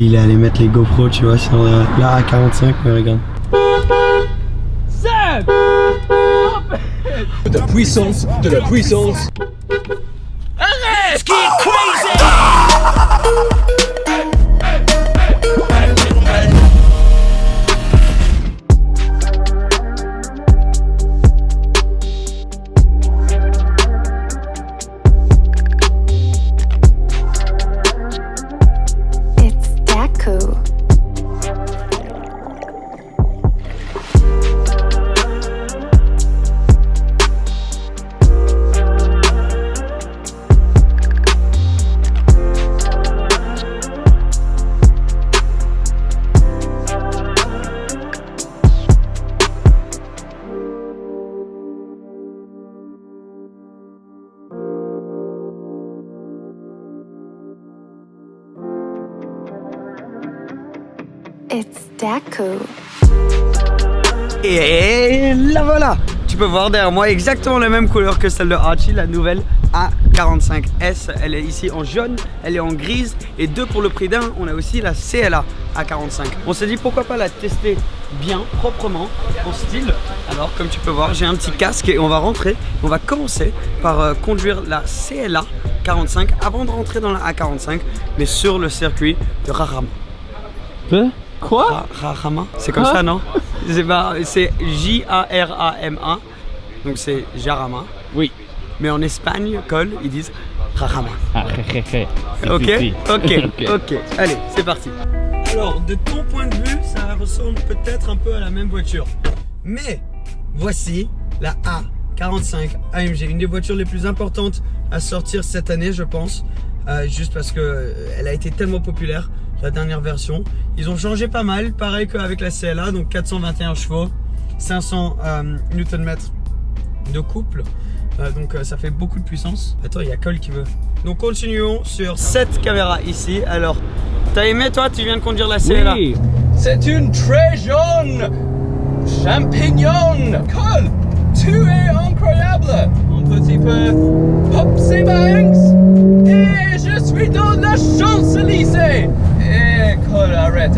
Il est allé mettre les GoPro, tu vois, sur la A45, mais regarde. Seb! De la puissance, de la puissance. Arrête! Let's get crazy! It's Daku. Et la voilà. Tu peux voir derrière moi exactement la même couleur que celle de Archie, la nouvelle A45S. Elle est ici en jaune, elle est en grise et deux pour le prix d'un. On a aussi la CLA A45. On s'est dit pourquoi pas la tester bien, proprement, en style. Alors comme tu peux voir, j'ai un petit casque et on va rentrer. On va commencer par conduire la CLA 45 avant de rentrer dans la A45, mais sur le circuit de Jarama. Quoi? Jarama, c'est comme ça, non? C'est J-A-R-A-M-A, donc c'est Jarama. Oui. Mais en Espagne, Cole, ils disent Jarama. Ah, Ok, ok. Allez, c'est parti. Alors, de ton point de vue, ça ressemble peut-être un peu à la même voiture. Mais voici la A45 AMG, une des voitures les plus importantes à sortir cette année, je pense. Juste parce qu'elle a été tellement populaire, la dernière version. Ils ont changé pas mal, pareil qu'avec la CLA, donc 421 chevaux, 500 Nm de couple. Donc ça fait beaucoup de puissance. Attends, il y a Cole qui veut. Donc continuons sur cette caméra ici. Alors, t'as aimé toi? Tu viens de conduire la CLA? Oui. C'est une très jaune champignon. Cole, tu es incroyable. Un petit peu Popsy Banks. Et je suis dans la Champs-Élysées. Eh, Cole, arrête.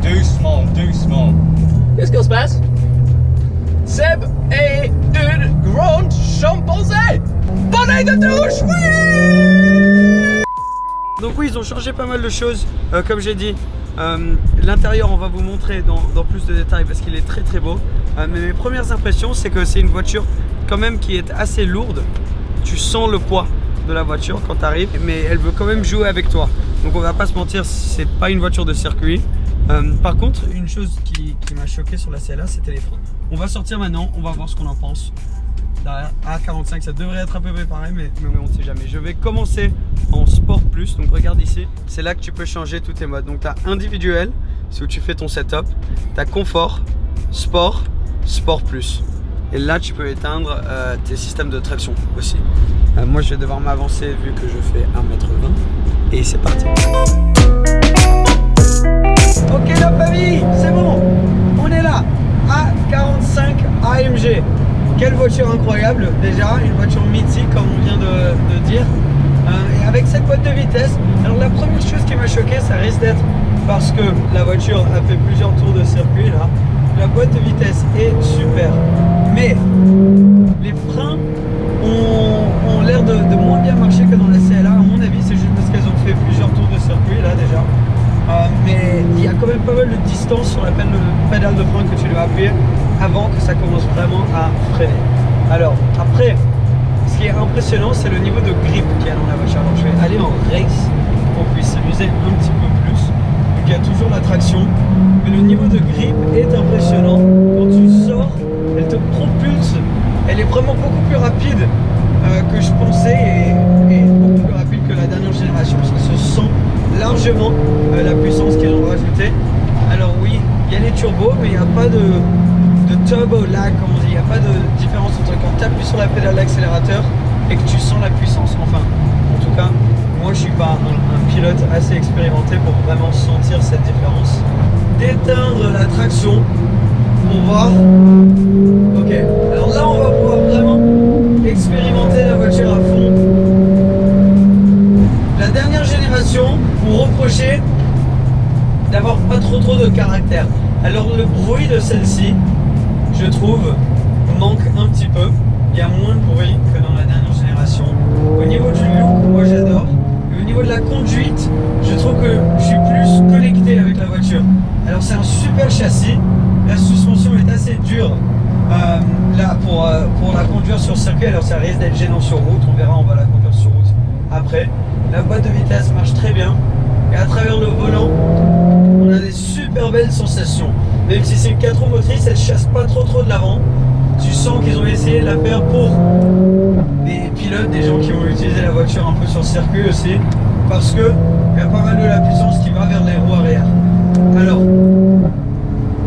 Doucement. Qu'est-ce qui se passe? Seb est une grande chimpanzé. Bonnet de douche, oui. Donc oui, ils ont changé pas mal de choses, comme j'ai dit. L'intérieur, on va vous montrer dans plus de détails parce qu'il est très très beau. Mais mes premières impressions, c'est que c'est une voiture quand même qui est assez lourde. Tu sens le poids de la voiture quand tu arrives, mais elle veut quand même jouer avec toi. Donc on va pas se mentir, c'est pas une voiture de circuit. Par contre, une chose qui m'a choqué sur la CLA, c'était les freins. On va sortir maintenant, on va voir ce qu'on en pense. La A45, ça devrait être à peu près pareil, mais on ne sait jamais. Je vais commencer en Sport Plus, donc regarde ici, c'est là que tu peux changer tous tes modes. Donc tu as individuel, c'est où tu fais ton setup, tu as confort, sport, Sport Plus. Et là tu peux éteindre tes systèmes de traction aussi. Moi je vais devoir m'avancer vu que je fais 1m20 et c'est parti. Ok la famille, c'est bon, on est là, A45 AMG. Quelle voiture incroyable, déjà une voiture mythique comme on vient de dire. Et avec cette boîte de vitesse, alors la première chose qui m'a choqué, ça risque d'être parce que la voiture a fait plusieurs tours de circuit là. La boîte de vitesse est super, mais les freins ont l'air de moins bien marcher que dans la CLA. À mon avis, c'est juste parce qu'elles ont fait plusieurs tours de circuit là déjà. Mais il y a quand même pas mal de distance sur la pédale de frein que tu dois appuyer avant que ça commence vraiment à freiner. Alors après, ce qui est impressionnant, c'est le niveau de grip qu'il y a dans la voiture. Alors je vais aller en race pour qu'on puisse s'amuser un petit peu plus. Donc il y a toujours la traction, mais le niveau de grip est impressionnant. Quand tu sors, elle te propulse. Elle est vraiment beaucoup plus rapide que je pensais et beaucoup plus rapide que la dernière génération. Ça se sent largement la puissance qu'ils ont rajoutée. Alors oui, il y a les turbos, mais il n'y a pas de turbo lag, comme on dit. Il n'y a pas de différence entre quand tu appuies sur la pédale d'accélérateur et que tu sens la puissance. Enfin, en tout cas, moi je suis pas un pilote assez expérimenté pour vraiment sentir cette différence. D'éteindre la traction pour voir. Ok, alors là on va pouvoir vraiment expérimenter la voiture à fond. La dernière génération, on reprochait pas trop de caractère. Alors le bruit de celle-ci, je trouve, manque un petit peu. Il y a moins de bruit que dans la dernière génération. Au niveau du look, moi j'adore. Et au niveau de la conduite, je trouve que je suis plus connecté avec la voiture. Alors c'est un super châssis. La suspension est assez dure là pour la conduire sur circuit. Alors ça risque d'être gênant sur route. On verra, on va la conduire sur route après. La boîte de vitesse marche très bien. Et à travers le volant, on a des super belles sensations. Même si c'est une 4 roues motrices, elle chasse pas trop de l'avant. Tu sens qu'ils ont essayé de la faire pour des pilotes, des gens qui vont utiliser la voiture un peu sur circuit aussi. Parce que il y a pas mal de la puissance qui va vers les roues arrière. Alors,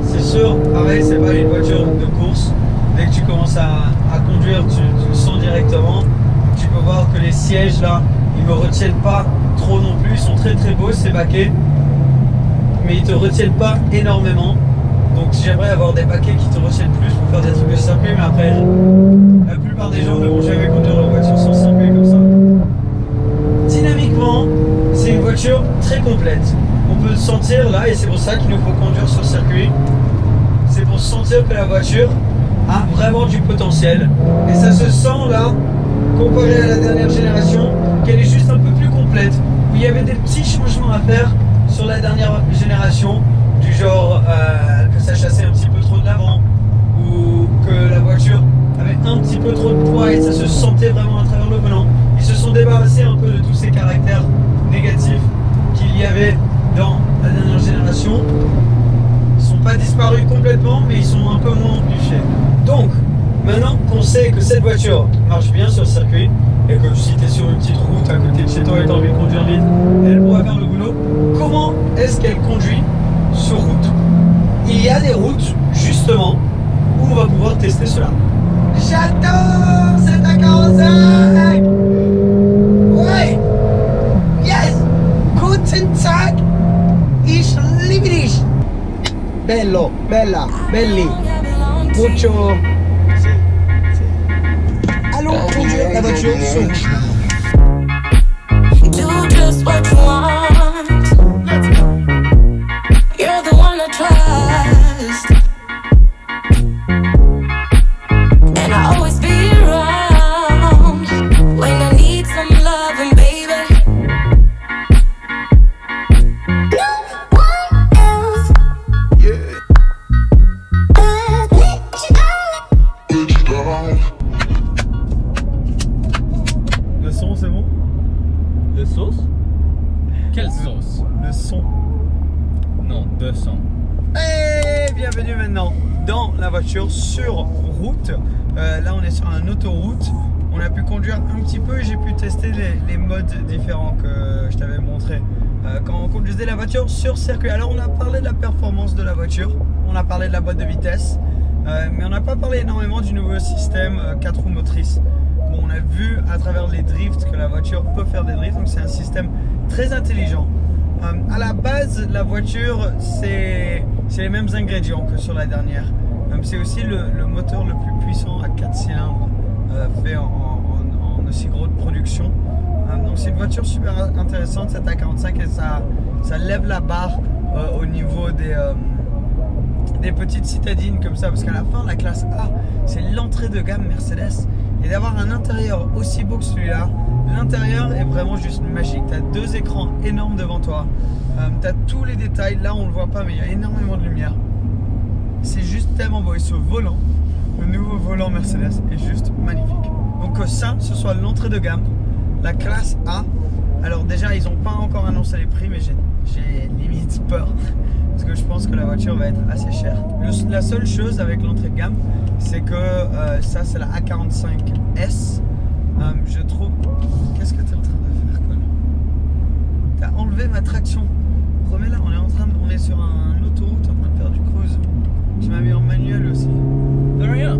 c'est sûr, pareil, c'est pas une voiture de course. Dès que tu commences à conduire, tu le sens directement. Tu peux voir que les sièges là, ils me retiennent pas trop non plus. Ils sont très beaux, c'est baquet. Mais ils te retiennent pas énormément. Donc j'aimerais avoir des baquets qui te retiennent plus pour faire des trucs de circuit. Mais après, la plupart des gens ne vont jamais conduire leur voiture sur circuit comme ça. Dynamiquement, c'est une voiture très complète. On peut le sentir là, et c'est pour ça qu'il nous faut conduire sur circuit. C'est pour sentir que la voiture a vraiment du potentiel. Et ça se sent là, comparé à la dernière génération, qu'elle est juste un peu plus complète. Où il y avait des petits changements à faire sur la dernière génération, du genre que ça chassait un petit peu trop de l'avant, ou que la voiture avait un petit peu trop de poids et ça se sentait vraiment à travers le volant. Ils se sont débarrassés un peu de tous ces caractères négatifs qu'il y avait dans la dernière génération. Ils ne sont pas disparus complètement, mais ils sont un peu moins amplifiés. Donc, maintenant qu'on sait que cette voiture marche bien sur le circuit, et que si tu es sur une petite route à côté de chez toi et tu as envie de conduire vite, elle pourra faire le boulot, comment est-ce qu'elle conduit sur route? Il y a des routes, justement, où on va pouvoir tester cela. J'adore cette A45! Ouais! Yes! Guten Tag! Ich liebe dich! Bello, bella, belli! Mucho! Allons conduire la voiture sur route. Do just what you want. You're the one I trust, and I always be around when I need some loving, baby. No one else. Yeah. Le son, c'est bon? De sauce? Quelle sauce? Le son. Non, de son. Et bienvenue maintenant dans la voiture sur route. Là on est sur une autoroute. On a pu conduire un petit peu et j'ai pu tester les modes différents que je t'avais montré quand on conduisait la voiture sur circuit. Alors on a parlé de la performance de la voiture, on a parlé de la boîte de vitesse, mais on n'a pas parlé énormément du nouveau système 4 roues motrices. Bon, on a vu à travers les drifts que la voiture peut faire des drifts, donc c'est un système très intelligent. À la base, la voiture, c'est les mêmes ingrédients que sur la dernière. C'est aussi le moteur le plus puissant à 4 cylindres fait en aussi grosse production. Donc c'est une voiture super intéressante, cette A45, et ça lève la barre au niveau des petites citadines comme ça, parce qu'à la fin, la classe A, c'est l'entrée de gamme Mercedes. Et d'avoir un intérieur aussi beau que celui-là, l'intérieur est vraiment juste magique. Tu as 2 écrans énormes devant toi, tu as tous les détails, là on le voit pas mais il y a énormément de lumière. C'est juste tellement beau, et ce volant, le nouveau volant Mercedes est juste magnifique. Donc que ça, ce soit l'entrée de gamme, la classe A. Alors déjà ils n'ont pas encore annoncé les prix, mais j'ai limite peur parce que je pense que la voiture va être assez chère. La seule chose avec l'entrée de gamme, c'est que ça c'est la A45S. Je trouve... Qu'est-ce que tu es en train de faire, Cole? Tu as enlevé ma traction. Remets-la, on est sur un autoroute en train de faire du cruise. Tu m'as mis en manuel aussi. De rien.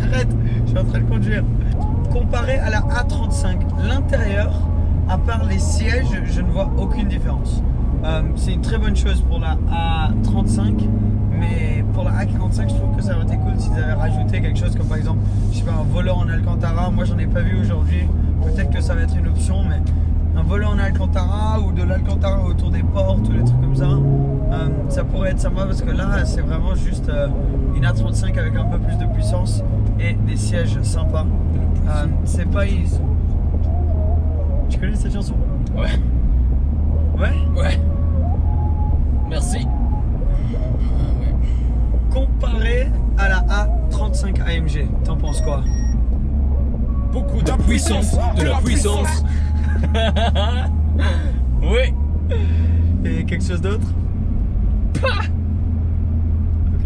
Arrête, je suis en train de conduire. Comparé à la A35, l'intérieur, à part les sièges, je ne vois aucune différence. C'est une très bonne chose pour la A35, mais pour la A45, je trouve que ça aurait été cool s'ils avaient rajouté quelque chose comme par exemple, je sais pas, un volant en Alcantara. Moi, j'en ai pas vu aujourd'hui. Peut-être que ça va être une option, mais un voler en Alcantara ou de l'Alcantara autour des portes ou des trucs comme ça. Ça pourrait être sympa parce que là c'est vraiment juste une A35 avec un peu plus de puissance et des sièges sympas. C'est pas... Tu connais cette chanson? Ouais. Ouais? Ouais. Merci. Comparé à la A35 AMG, t'en penses quoi? Beaucoup de puissance, de la puissance. Oui. Et quelque chose d'autre? Ok.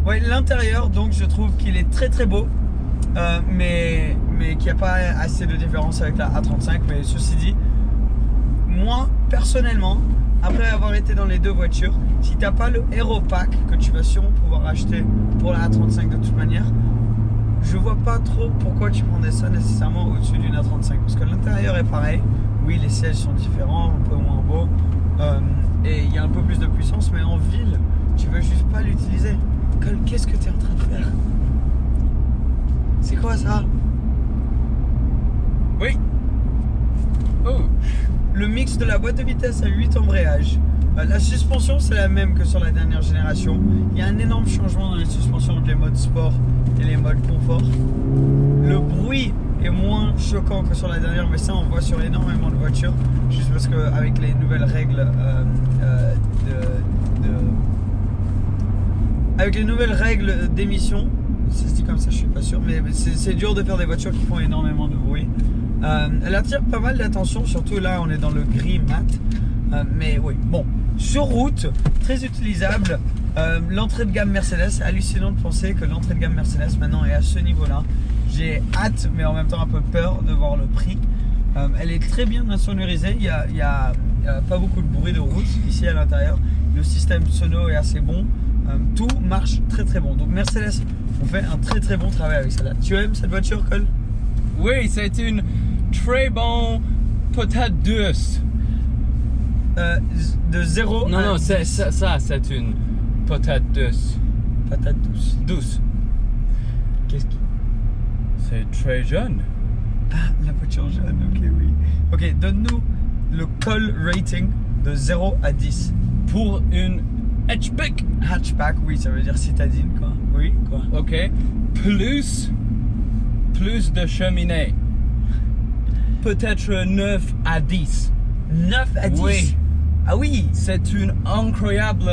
Ouais, l'intérieur, donc je trouve qu'il est très très beau, mais qu'il n'y a pas assez de différence avec la A35. Mais ceci dit, moi personnellement, après avoir été dans les deux voitures, si t'as pas le Hero Pack que tu vas sûrement pouvoir acheter pour la A35 de toute manière, je vois pas trop pourquoi tu prendrais ça nécessairement au-dessus d'une A35, parce que l'intérieur est pareil. Oui, les sièges sont différents, un peu moins beaux, et il y a un peu plus de puissance, mais en ville, tu veux juste pas l'utiliser. Cole, qu'est-ce que tu es en train de faire? C'est quoi ça? Oui. Oh. Le mix de la boîte de vitesse à 8 embrayages. La suspension c'est la même que sur la dernière génération. Il y a un énorme changement dans les suspensions entre les modes sport et les modes confort. Le bruit est moins choquant que sur la dernière, mais ça on voit sur énormément de voitures, juste parce qu'avec les nouvelles règles avec les nouvelles règles d'émission, ça se dit comme ça, je suis pas sûr, mais c'est dur de faire des voitures qui font énormément de bruit. Elle attire pas mal d'attention, surtout là on est dans le gris mat. Mais oui, bon, sur route, très utilisable. L'entrée de gamme Mercedes, c'est hallucinant de penser que l'entrée de gamme Mercedes maintenant est à ce niveau-là. J'ai hâte, mais en même temps un peu peur de voir le prix. Elle est très bien insonorisée, il y a pas beaucoup de bruit de route ici à l'intérieur. Le système sono est assez bon, tout marche très très bon. Donc Mercedes, on fait un très très bon travail avec celle-là. Tu aimes cette voiture, Cole? Oui, c'est une très bonne patate douce. De 0 Non, à non, 10. ça c'est une patate douce. Patate douce. Douce. Qu'est-ce qui... C'est très jeune. Ah, la voiture jeune, ok, oui. Ok, donne-nous le Cole rating de 0 à 10. Pour une hatchback. Hatchback, oui, ça veut dire citadine, quoi. Oui, quoi. Ok. Plus de cheminée. Peut-être 9 à 10. 9 à 10. Oui. Ah oui. C'est une incroyable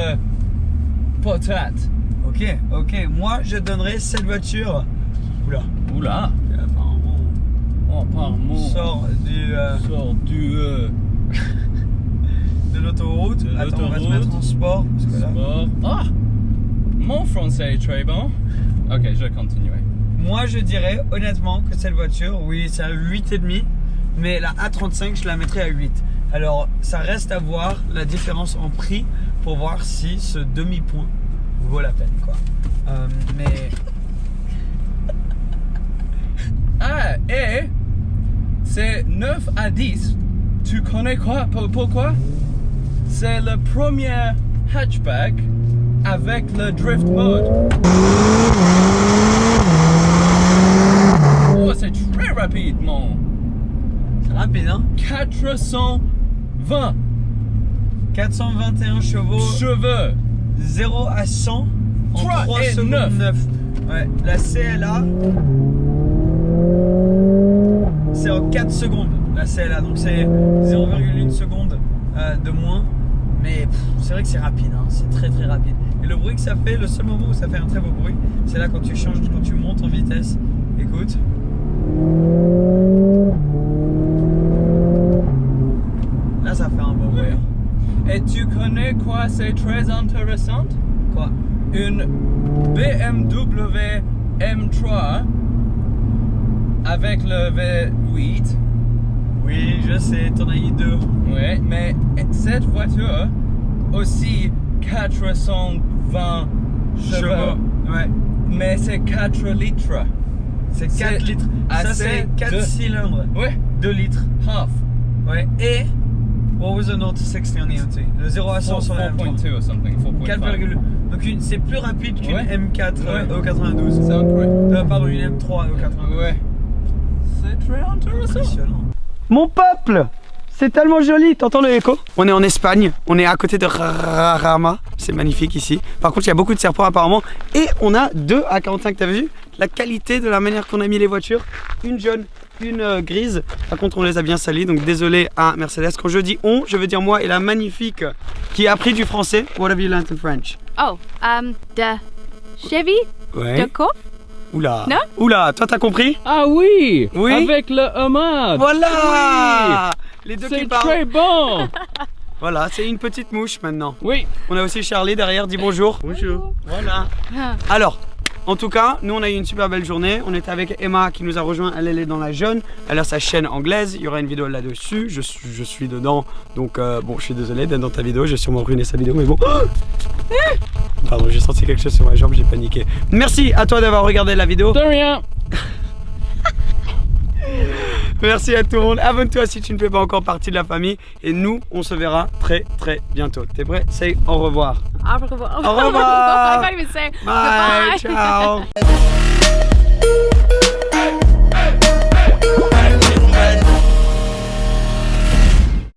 patate. Ok, ok. Moi, je donnerais cette voiture. Oula. Oula. Apparemment, Oh, pardon. sort de l'autoroute. De Attends, on va se l'autoroute. mettre en sport. Parce que là... Sport. Ah. Mon français est très bon. Ok, je vais continuer. Moi, je dirais honnêtement que cette voiture, oui, c'est à 8,5. Mais la A35, je la mettrais à 8. Alors, ça reste à voir la différence en prix pour voir si ce demi-point vaut la peine, quoi. Mais... Ah, et c'est 9 à 10. Tu connais quoi? Pourquoi? C'est le premier hatchback avec le drift mode. Oh, c'est très rapide, mon. C'est rapide, hein? 420 421 chevaux, cheveux. 0 à 100 en 3 3 et secondes 9. 9. Ouais, la CLA, c'est en 4 secondes, la CLA, donc c'est 0,1 seconde de moins. Mais c'est vrai que c'est rapide, hein, c'est très très rapide. Et le bruit que ça fait, le seul moment où ça fait un très beau bruit, c'est là quand tu changes, quand tu montes en vitesse. Écoute. Là, ça fait un beau bruit. Hein. Et tu connais quoi? C'est très intéressant. Quoi? Une BMW M3 avec le V8. Oui, je sais, t'en as eu 2. Ouais, mais cette voiture aussi 420 chevaux. Ouais. Mais c'est 4 litres. C'est 4 C'est litres. Ça, assez c'est 4 de- cylindres. Ouais, 2 litres. half. Ouais. Et, what was the note 60 on the MT? Le 0 à 100 sur la M3. 4.2 or something. 4.5. 4,2. Donc c'est plus rapide qu'une Ouais. M4 Ouais. E92. C'est incroyable. Pardon, une M3 E92. Ouais. C'est très intéressant. Impressionnant. Mon peuple, C'est tellement joli, t'entends le écho? On est en Espagne, on est à côté de Jarama, c'est magnifique ici. Par contre, il y a beaucoup de serpents apparemment. Et on a deux A45, t'as vu? La qualité de la manière qu'on a mis les voitures. Une jaune, une grise. Par contre, on les a bien salies, donc désolé à Mercedes. Quand je dis on, je veux dire moi et la magnifique qui a appris du français. What have you learned in French? Oh, de Chevy? Ouais. De quoi? Oula. Non? Oula, toi t'as compris? Ah oui, Oui. avec le homard. Voilà. Les deux qui C'est parlent. très bon. Voilà, c'est une petite mouche maintenant. Oui. On a aussi Charlie derrière, dis bonjour. Bonjour. Voilà. Alors, en tout cas, nous on a eu une super belle journée. On était avec Emma qui nous a rejoint. Elle est dans la jaune. Elle a sa chaîne anglaise. Il y aura une vidéo là-dessus. Je suis dedans. Donc, bon, je suis désolé d'être dans ta vidéo. J'ai sûrement ruiné sa vidéo, mais bon. Pardon, j'ai senti quelque chose sur ma jambe. J'ai paniqué. Merci à toi d'avoir regardé la vidéo. De rien. Merci à tout le monde. Abonne-toi si tu ne fais pas encore partie de la famille. Et nous, on se verra très très bientôt. T'es prêt? Say au revoir. Au revoir. Au revoir. I can't even say Bye. goodbye. Ciao.